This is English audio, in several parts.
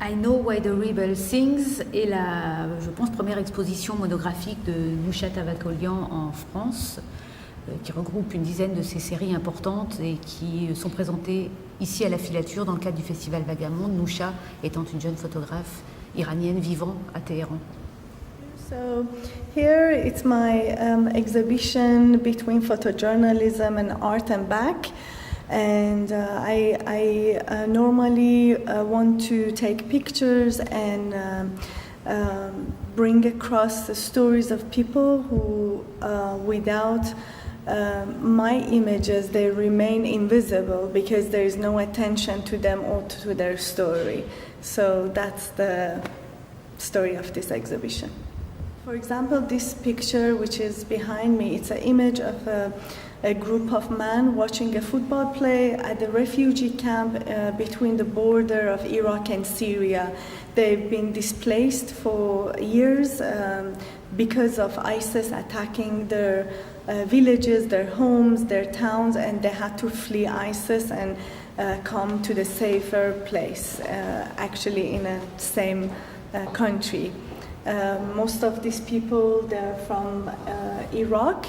I Know Why the Rebel Sings est la, je pense, première exposition monographique de Newsha Tavakolian en France, qui regroupe une dizaine de ces séries importantes et qui sont présentées ici à la Filature dans le cadre du festival Vagamondes, Newsha étant une jeune photographe iranienne vivant à Téhéran. So here it's my exhibition between photojournalism and art and back. And I normally want to take pictures and bring across the stories of people who, without my images, they remain invisible because there is no attention to them or to their story. So that's the story of this exhibition. For example, this picture, which is behind me, it's an image of a group of men watching a football play at the refugee camp between the border of Iraq and Syria. They've been displaced for years because of ISIS attacking their villages, their homes, their towns, and they had to flee ISIS and come to the safer place, actually in the same country. Most of these people, they're from Iraq,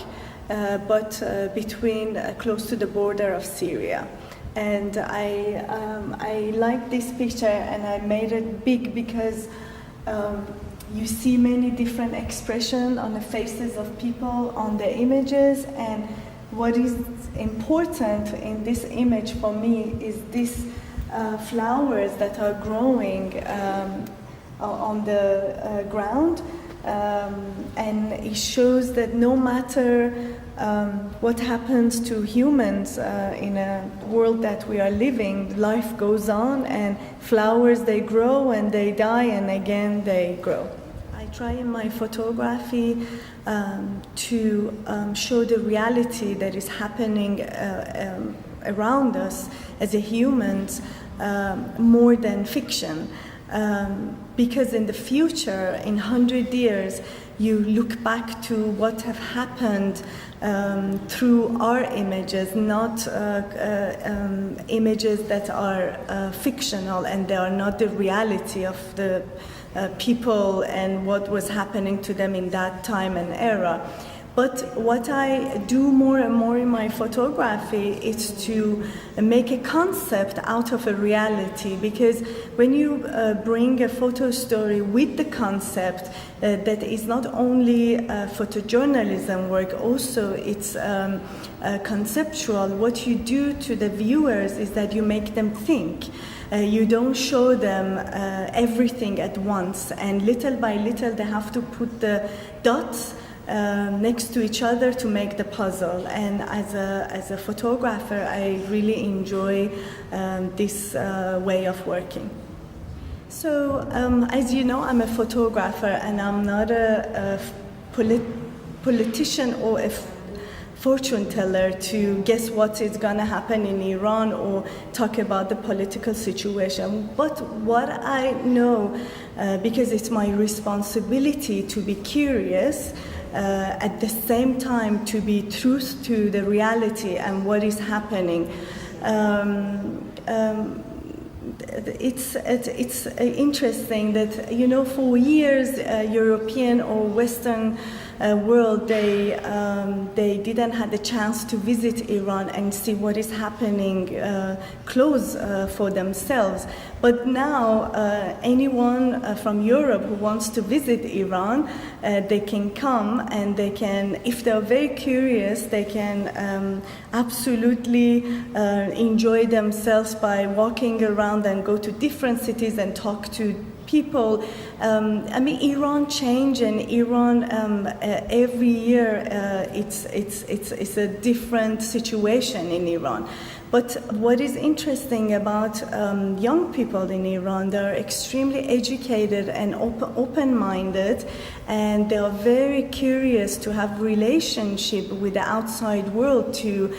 but between close to the border of Syria. And I like this picture, and I made it big because you see many different expressions on the faces of people on the images. And what is important in this image for me is these flowers that are growing on the ground, and it shows that no matter what happens to humans in a world that we are living, life goes on, and flowers, they grow and they die and again they grow. I try in my photography to show the reality that is happening around us as a humans, more than fiction. Because in the future, in 100 years, you look back to what have happened through our images, not images that are fictional, and they are not the reality of the people and what was happening to them in that time and era. But what I do more and more in my photography is to make a concept out of a reality, because when you bring a photo story with the concept, that is not only photojournalism work, also it's conceptual. What you do to the viewers is that you make them think. You don't show them everything at once, and little by little they have to put the dots next to each other to make the puzzle. And as a photographer, I really enjoy this way of working. So as you know, I'm a photographer, and I'm not a politician or a fortune teller to guess what is going to happen in Iran or talk about the political situation. But what I know, because it's my responsibility to be curious, at the same time to be true to the reality and what is happening. It's interesting that, you know, for years European or Western world, they didn't have the chance to visit Iran and see what is happening close for themselves. But now anyone from Europe who wants to visit Iran, they can come, and they can, if they're very curious, they can absolutely enjoy themselves by walking around and go to different cities and talk to people. I mean, Iran change, and Iran every year it's a different situation in Iran. But what is interesting about young people in Iran, they're extremely educated and open-minded, and they are very curious to have relationship with the outside world, to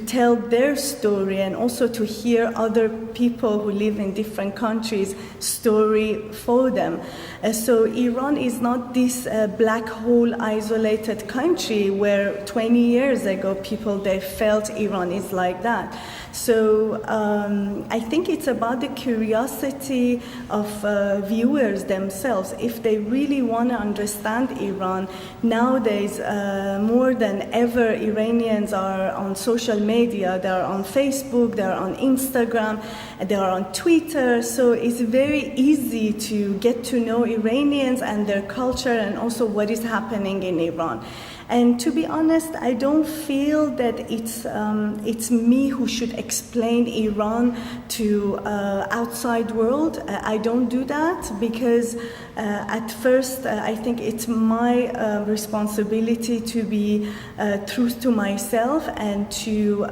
tell their story, and also to hear other people who live in different countries' story for them. So Iran is not this black hole isolated country where 20 years ago people, they felt Iran is like that. So I think it's about the curiosity of viewers themselves. If they really want to understand Iran, nowadays more than ever, Iranians are on social media, they're on Facebook, they're on Instagram, they're on Twitter, so it's very easy to get to know Iranians and their culture and also what is happening in Iran. And to be honest, I don't feel that it's me who should explain Iran to outside world. I don't do that because at first I think it's my responsibility to be true to myself and to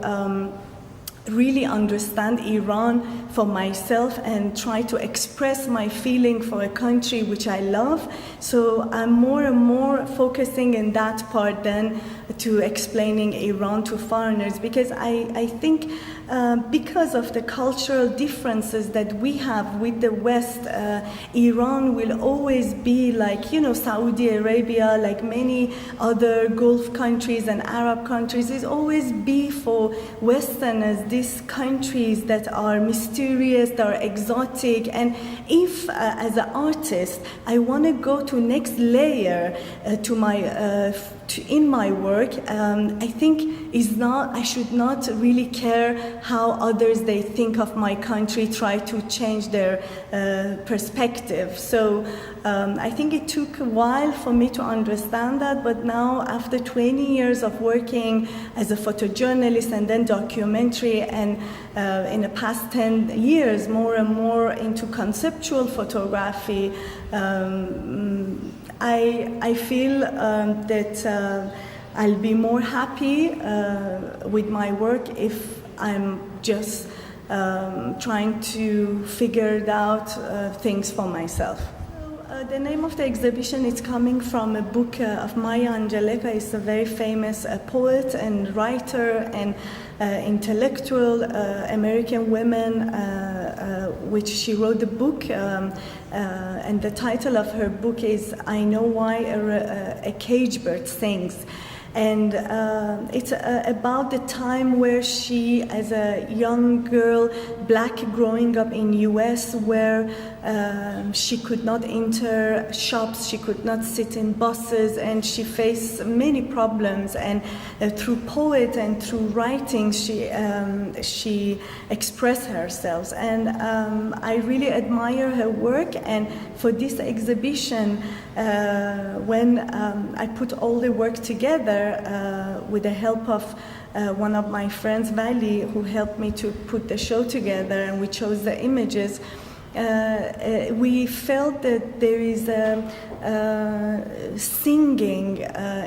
really understand Iran for myself and try to express my feeling for a country which I love. So I'm more and more focusing in that part than to explaining Iran to foreigners, because I think because of the cultural differences that we have with the West, Iran will always be like, Saudi Arabia, like many other Gulf countries and Arab countries, is always be for Westerners these countries that are mysterious, that are exotic. And if as an artist I want to go to next layer to my in my work, I think I should not really care how others they think of my country, try to change their perspective. So I think it took a while for me to understand that, but now after 20 years of working as a photojournalist and then documentary, and in the past 10 years more and more into conceptual photography, I feel that I'll be more happy with my work if I'm just trying to figure out things for myself. The name of the exhibition is coming from a book of Maya Angelou. It's a very famous poet and writer and intellectual American woman, which she wrote the book, and the title of her book is I Know Why a Cage Bird Sings. And it's about the time where she, as a young girl, black, growing up in US, where she could not enter shops, she could not sit in buses, and she faced many problems. And through poet and through writing, she expressed herself. And I really admire her work. And for this exhibition, when I put all the work together, with the help of one of my friends, Vali, who helped me to put the show together, and we chose the images, we felt that there is singing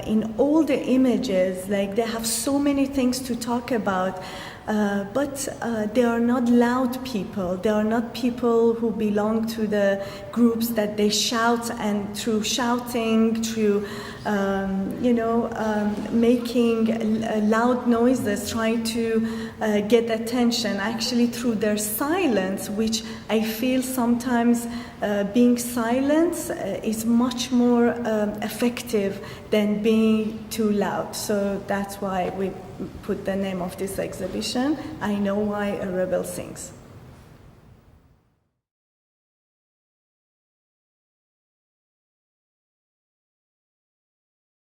in all the images. Like, they have so many things to talk about. But they are not loud people. They are not people who belong to the groups that they shout, and through shouting, through making loud noises, trying to get attention. Actually, through their silence, which I feel sometimes being silent is much more effective than being too loud. So that's why we put the name of this exhibition, I Know Why a Rebel Sings.